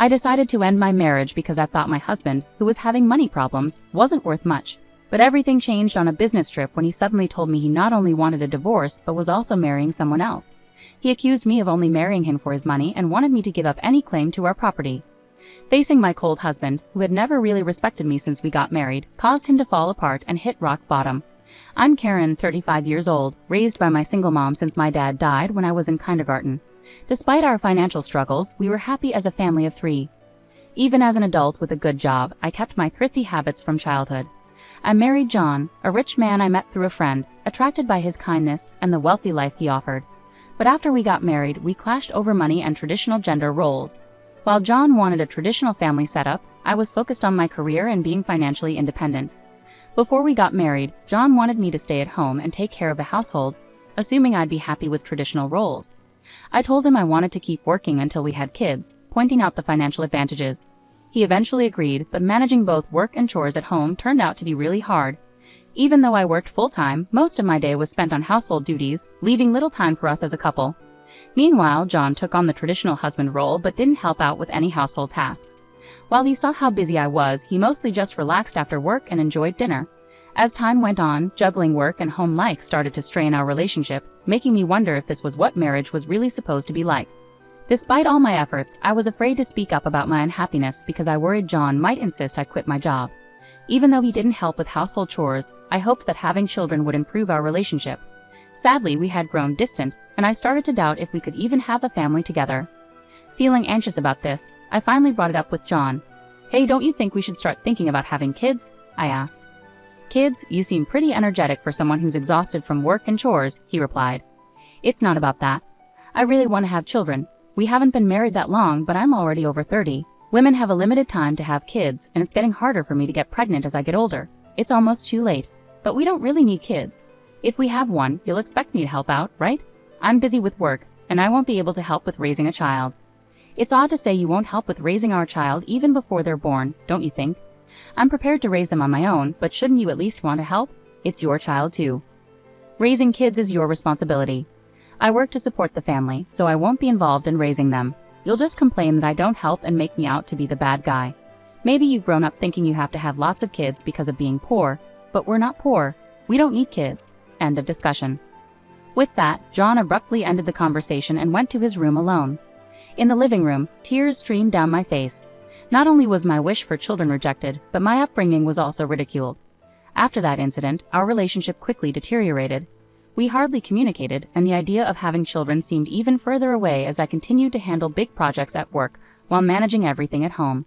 I decided to end my marriage because I thought my husband, who was having money problems, wasn't worth much. But everything changed on a business trip when he suddenly told me he not only wanted a divorce but was also marrying someone else. He accused me of only marrying him for his money and wanted me to give up any claim to our property. Facing my cold husband, who had never really respected me since we got married, caused him to fall apart and hit rock bottom. I'm Karen, 35 years old, raised by my single mom since my dad died when I was in kindergarten. Despite our financial struggles, we were happy as a family of 3. Even as an adult with a good job, I kept my thrifty habits from childhood. I married John, a rich man I met through a friend, attracted by his kindness and the wealthy life he offered. But after we got married, we clashed over money and traditional gender roles. While John wanted a traditional family setup, I was focused on my career and being financially independent. Before we got married, John wanted me to stay at home and take care of the household, assuming I'd be happy with traditional roles. I told him I wanted to keep working until we had kids, pointing out the financial advantages. He eventually agreed, but managing both work and chores at home turned out to be really hard. Even though I worked full-time, most of my day was spent on household duties, leaving little time for us as a couple. Meanwhile, John took on the traditional husband role but didn't help out with any household tasks. While he saw how busy I was, he mostly just relaxed after work and enjoyed dinner. As time went on, juggling work and home life started to strain our relationship, making me wonder if this was what marriage was really supposed to be like. Despite all my efforts, I was afraid to speak up about my unhappiness because I worried John might insist I quit my job. Even though he didn't help with household chores, I hoped that having children would improve our relationship. Sadly, we had grown distant, and I started to doubt if we could even have a family together. Feeling anxious about this, I finally brought it up with John. "Hey, don't you think we should start thinking about having kids?" I asked. "Kids? You seem pretty energetic for someone who's exhausted from work and chores," he replied. "It's not about that. I really want to have children. We haven't been married that long, but I'm already over 30. Women have a limited time to have kids, and it's getting harder for me to get pregnant as I get older. It's almost too late. But we don't really need kids. If we have one, you'll expect me to help out, right? I'm busy with work, and I won't be able to help with raising a child." It's odd to say you won't help with raising our child even before they're born, don't you think? I'm prepared to raise them on my own, but shouldn't you at least want to help? It's your child too. Raising kids is your responsibility. I work to support the family, so I won't be involved in raising them. You'll just complain that I don't help and make me out to be the bad guy. Maybe you've grown up thinking you have to have lots of kids because of being poor, but we're not poor. We don't need kids. End of discussion. With that, John abruptly ended the conversation and went to his room alone. In the living room, tears streamed down my face. Not only was my wish for children rejected, but my upbringing was also ridiculed. After that incident, our relationship quickly deteriorated. We hardly communicated, and the idea of having children seemed even further away as I continued to handle big projects at work while managing everything at home.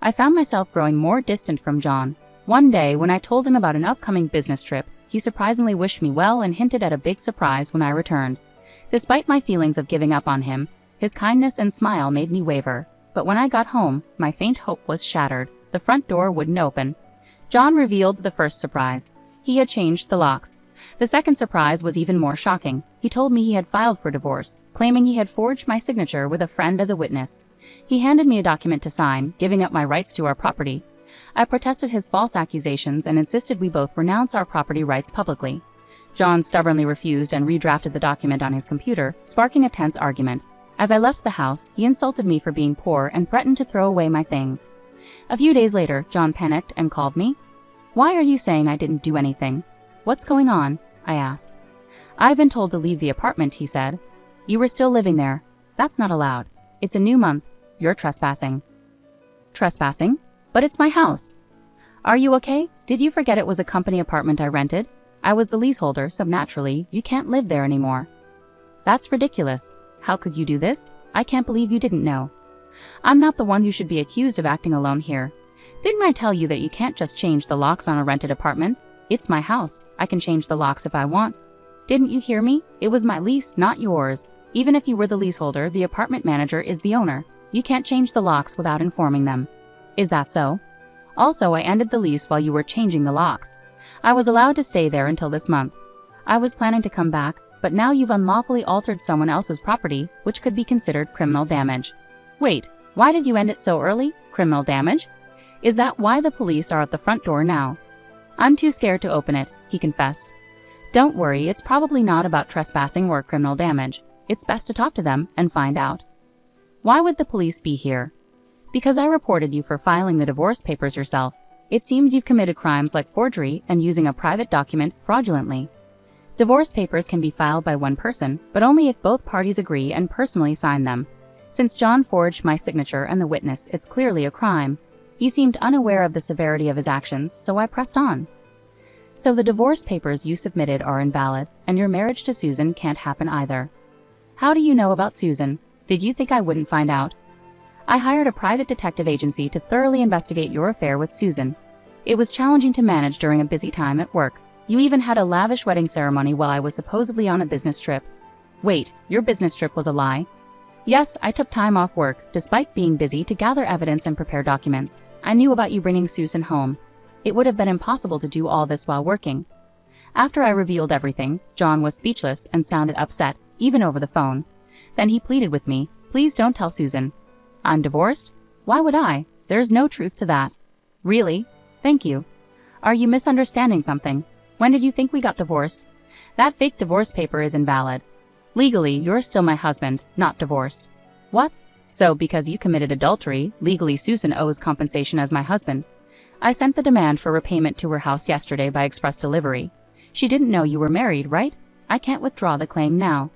I found myself growing more distant from John. One day, when I told him about an upcoming business trip, he surprisingly wished me well and hinted at a big surprise when I returned. Despite my feelings of giving up on him, his kindness and smile made me waver. But when I got home, my faint hope was shattered. The front door wouldn't open. John revealed the first surprise. He had changed the locks. The second surprise was even more shocking. He told me he had filed for divorce, claiming he had forged my signature with a friend as a witness. He handed me a document to sign, giving up my rights to our property. I protested his false accusations and insisted we both renounce our property rights publicly. John stubbornly refused and redrafted the document on his computer, sparking a tense argument. As I left the house, he insulted me for being poor and threatened to throw away my things. A few days later, John panicked and called me. "Why are you saying I didn't do anything? What's going on?" I asked. "I've been told to leave the apartment," he said. "You were still living there. That's not allowed. It's a new month. You're trespassing." "Trespassing? But it's my house." "Are you okay? Did you forget it was a company apartment I rented? I was the leaseholder, so naturally, you can't live there anymore." "That's ridiculous. How could you do this? I can't believe you didn't know." "I'm not the one who should be accused of acting alone here. Didn't I tell you that you can't just change the locks on a rented apartment? It's my house. I can change the locks if I want." "Didn't you hear me? It was my lease, not yours. Even if you were the leaseholder, the apartment manager is the owner. You can't change the locks without informing them." "Is that so? Also, I ended the lease while you were changing the locks. I was allowed to stay there until this month. I was planning to come back, but now you've unlawfully altered someone else's property, which could be considered criminal damage." "Wait, why did you end it so early? Criminal damage? Is that why the police are at the front door now?" "I'm too scared to open it," he confessed. "Don't worry, it's probably not about trespassing or criminal damage. It's best to talk to them and find out." "Why would the police be here?" Because I reported you for filing the divorce papers yourself. It seems you've committed crimes like forgery and using a private document fraudulently. Divorce papers can be filed by one person, but only if both parties agree and personally sign them. Since John forged my signature and the witness, it's clearly a crime. He seemed unaware of the severity of his actions, so I pressed on. So the divorce papers you submitted are invalid, and your marriage to Susan can't happen either. How do you know about Susan? Did you think I wouldn't find out? I hired a private detective agency to thoroughly investigate your affair with Susan. It was challenging to manage during a busy time at work. You even had a lavish wedding ceremony while I was supposedly on a business trip. Wait, your business trip was a lie? Yes, I took time off work, despite being busy, to gather evidence and prepare documents. I knew about you bringing Susan home. It would have been impossible to do all this while working. After I revealed everything, John was speechless and sounded upset, even over the phone. Then he pleaded with me, "Please don't tell Susan. I'm divorced? Why would I? There's no truth to that." Really? Thank you. Are you misunderstanding something? When did you think we got divorced? That fake divorce paper is invalid. Legally, you're still my husband, not divorced. What? So, because you committed adultery, legally Susan owes compensation as my husband. I sent the demand for repayment to her house yesterday by express delivery. She didn't know you were married, right? I can't withdraw the claim now.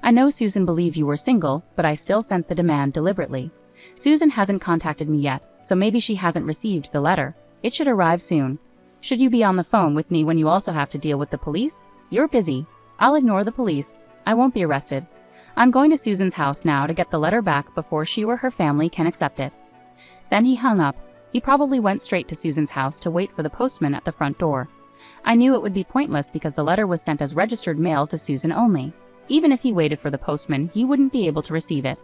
I know Susan believed you were single, but I still sent the demand deliberately. Susan hasn't contacted me yet, so maybe she hasn't received the letter. It should arrive soon. Should you be on the phone with me when you also have to deal with the police? You're busy. I'll ignore the police. I won't be arrested. I'm going to Susan's house now to get the letter back before she or her family can accept it. Then he hung up. He probably went straight to Susan's house to wait for the postman at the front door. I knew it would be pointless because the letter was sent as registered mail to Susan only. Even if he waited for the postman, he wouldn't be able to receive it.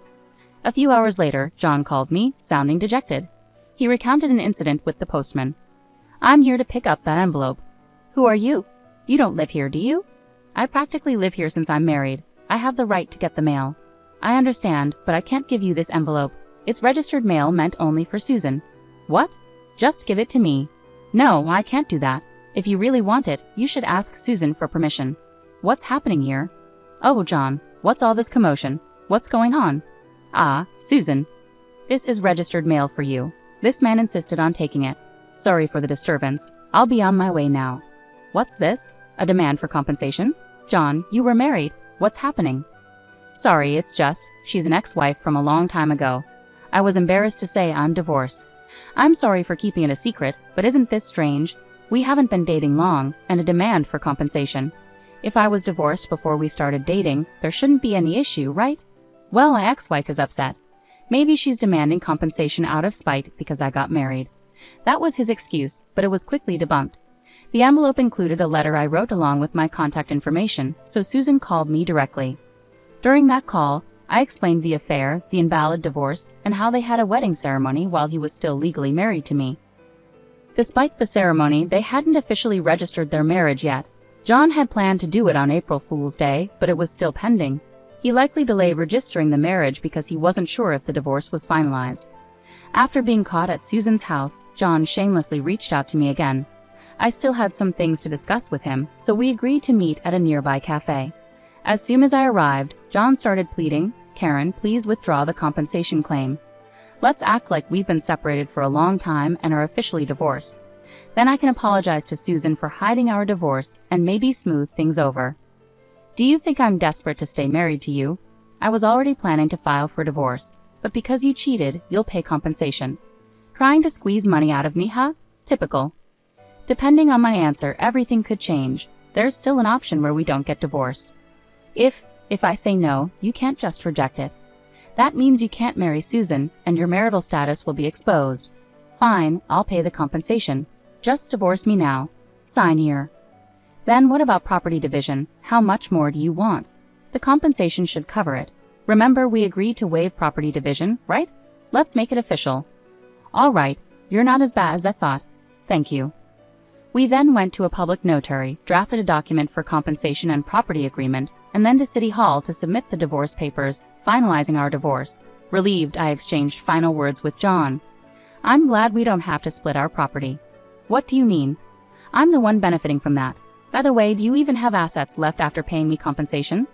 A few hours later, John called me, sounding dejected. He recounted an incident with the postman. "I'm here to pick up that envelope." "Who are you? You don't live here, do you?" "I practically live here since I'm married. I have the right to get the mail." "I understand, but I can't give you this envelope. It's registered mail meant only for Susan." "What? Just give it to me." "No, I can't do that. If you really want it, you should ask Susan for permission." "What's happening here?" "Oh, John, what's all this commotion? What's going on?" "Ah, Susan. This is registered mail for you. This man insisted on taking it. Sorry for the disturbance. I'll be on my way now." "What's this? A demand for compensation?" "John, you were married. What's happening?" "Sorry, it's just, she's an ex-wife from a long time ago. I was embarrassed to say I'm divorced. I'm sorry for keeping it a secret, but isn't this strange? We haven't been dating long, and a demand for compensation. If I was divorced before we started dating, there shouldn't be any issue, right? Well, my ex-wife is upset. Maybe she's demanding compensation out of spite because I got married." That was his excuse, but it was quickly debunked. The envelope included a letter I wrote along with my contact information, so Susan called me directly. During that call, I explained the affair, the invalid divorce, and how they had a wedding ceremony while he was still legally married to me. Despite the ceremony, they hadn't officially registered their marriage yet. John had planned to do it on April Fool's Day, but it was still pending. He likely delayed registering the marriage because he wasn't sure if the divorce was finalized. After being caught at Susan's house, John shamelessly reached out to me again. I still had some things to discuss with him, so we agreed to meet at a nearby cafe. As soon as I arrived, John started pleading, "Karen, please withdraw the compensation claim. Let's act like we've been separated for a long time and are officially divorced. Then I can apologize to Susan for hiding our divorce and maybe smooth things over. Do you think I'm desperate to stay married to you? I was already planning to file for divorce, but because you cheated, you'll pay compensation. Trying to squeeze money out of me, huh? Typical. Depending on my answer, everything could change. There's still an option where we don't get divorced. If I say no, you can't just reject it. That means you can't marry Susan, and your marital status will be exposed. Fine, I'll pay the compensation. Just divorce me now. Sign here." "Then what about property division? How much more do you want?" "The compensation should cover it. Remember, we agreed to waive property division, right? Let's make it official." "All right, you're not as bad as I thought. Thank you." We then went to a public notary, drafted a document for compensation and property agreement, and then to City Hall to submit the divorce papers, finalizing our divorce. Relieved, I exchanged final words with John. "I'm glad we don't have to split our property." "What do you mean?" "I'm the one benefiting from that. By the way, do you even have assets left after paying me compensation?"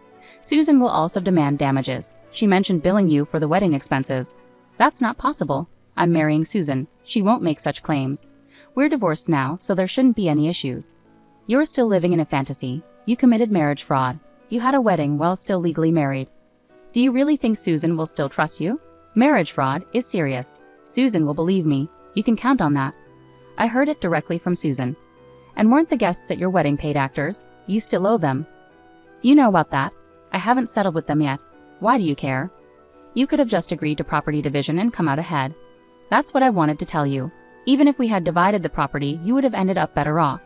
"Susan will also demand damages. She mentioned billing you for the wedding expenses." "That's not possible. I'm marrying Susan. She won't make such claims. We're divorced now, so there shouldn't be any issues. You're still living in a fantasy. You committed marriage fraud. You had a wedding while still legally married. Do you really think Susan will still trust you? Marriage fraud is serious. Susan will believe me. You can count on that. I heard it directly from Susan. And weren't the guests at your wedding paid actors? You still owe them. You know about that. I haven't settled with them yet. Why do you care? You could have just agreed to property division and come out ahead. That's what I wanted to tell you. Even if we had divided the property, you would have ended up better off.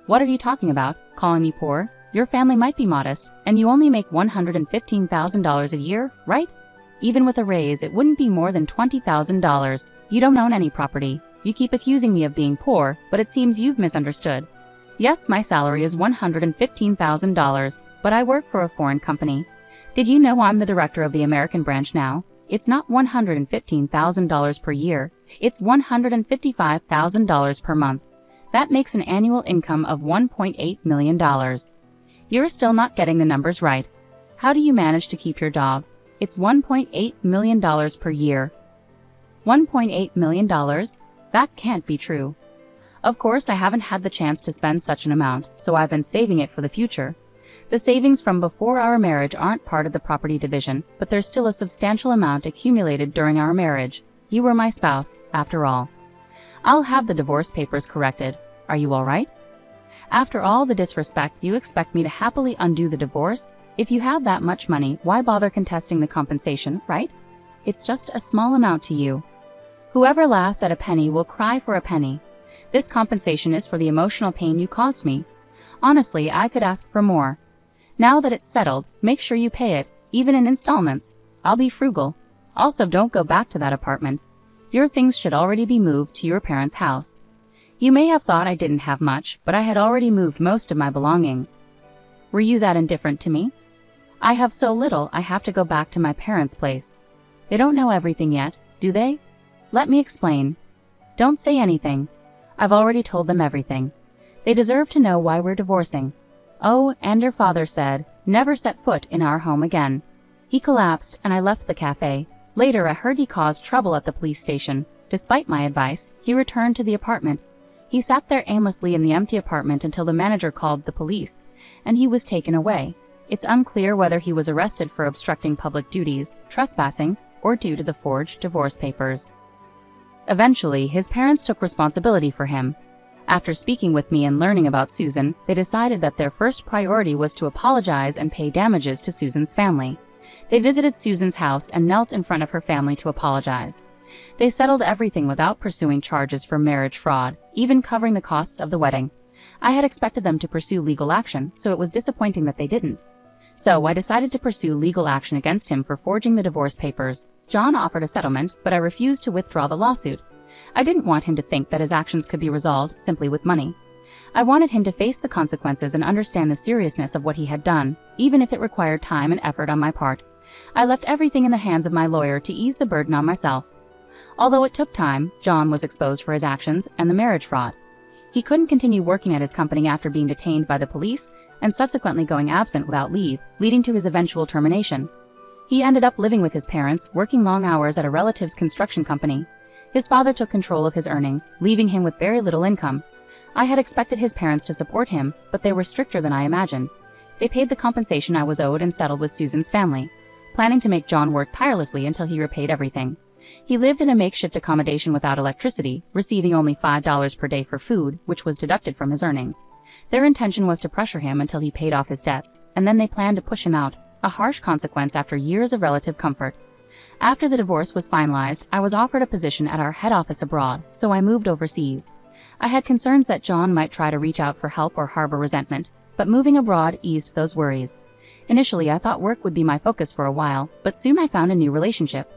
What are you talking about? Calling me poor? Your family might be modest, and you only make $115,000 a year, right? Even with a raise, it wouldn't be more than $20,000. You don't own any property. You keep accusing me of being poor, but it seems you've misunderstood. Yes, my salary is $115,000, but I work for a foreign company. Did you know I'm the director of the American branch now? It's not $115,000 per year. It's $155,000 per month. That makes an annual income of $1.8 million. You're still not getting the numbers right. How do you manage to keep your dog? It's $1.8 million per year. $1.8 million? That can't be true. Of course, I haven't had the chance to spend such an amount, so I've been saving it for the future. The savings from before our marriage aren't part of the property division, but there's still a substantial amount accumulated during our marriage. You were my spouse, after all. I'll have the divorce papers corrected. Are you all right? After all the disrespect, you expect me to happily undo the divorce? If you have that much money, why bother contesting the compensation, right? It's just a small amount to you. Whoever laughs at a penny will cry for a penny. This compensation is for the emotional pain you caused me. Honestly, I could ask for more. Now that it's settled, make sure you pay it, even in installments. I'll be frugal. Also, don't go back to that apartment. Your things should already be moved to your parents' house. You may have thought I didn't have much, but I had already moved most of my belongings. Were you that indifferent to me? I have so little I have to go back to my parents' place. They don't know everything yet, do they? Let me explain. Don't say anything. I've already told them everything. They deserve to know why we're divorcing. Oh, and your father said, never set foot in our home again. He collapsed and I left the cafe. Later I heard he caused trouble at the police station. Despite my advice, he returned to the apartment. He sat there aimlessly in the empty apartment until the manager called the police, and he was taken away. It's unclear whether he was arrested for obstructing public duties, trespassing, or due to the forged divorce papers. Eventually, his parents took responsibility for him. After speaking with me and learning about Susan, they decided that their first priority was to apologize and pay damages to Susan's family. They visited Susan's house and knelt in front of her family to apologize. They settled everything without pursuing charges for marriage fraud, even covering the costs of the wedding. I had expected them to pursue legal action, so it was disappointing that they didn't. So I decided to pursue legal action against him for forging the divorce papers. John offered a settlement, but I refused to withdraw the lawsuit. I didn't want him to think that his actions could be resolved simply with money. I wanted him to face the consequences and understand the seriousness of what he had done, even if it required time and effort on my part. I left everything in the hands of my lawyer to ease the burden on myself. Although it took time, John was exposed for his actions and the marriage fraud. He couldn't continue working at his company after being detained by the police and subsequently going absent without leave, leading to his eventual termination. He ended up living with his parents, working long hours at a relative's construction company. His father took control of his earnings, leaving him with very little income. I had expected his parents to support him, but they were stricter than I imagined. They paid the compensation I was owed and settled with Susan's family, planning to make John work tirelessly until he repaid everything. He lived in a makeshift accommodation without electricity, receiving only $5 per day for food, which was deducted from his earnings. Their intention was to pressure him until he paid off his debts, and then they planned to push him out, a harsh consequence after years of relative comfort. After the divorce was finalized, I was offered a position at our head office abroad, so I moved overseas. I had concerns that John might try to reach out for help or harbor resentment, but moving abroad eased those worries. Initially, I thought work would be my focus for a while, but soon I found a new relationship.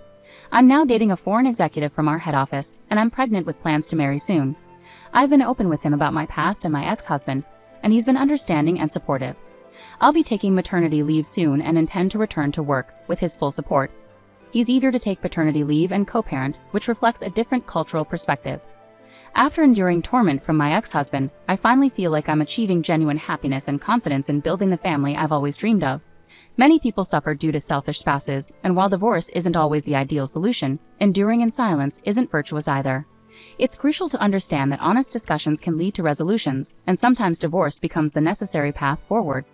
I'm now dating a foreign executive from our head office, and I'm pregnant with plans to marry soon. I've been open with him about my past and my ex-husband, and he's been understanding and supportive. I'll be taking maternity leave soon and intend to return to work, with his full support. He's eager to take paternity leave and co-parent, which reflects a different cultural perspective. After enduring torment from my ex-husband, I finally feel like I'm achieving genuine happiness and confidence in building the family I've always dreamed of. Many people suffer due to selfish spouses, and while divorce isn't always the ideal solution, enduring in silence isn't virtuous either. It's crucial to understand that honest discussions can lead to resolutions, and sometimes divorce becomes the necessary path forward.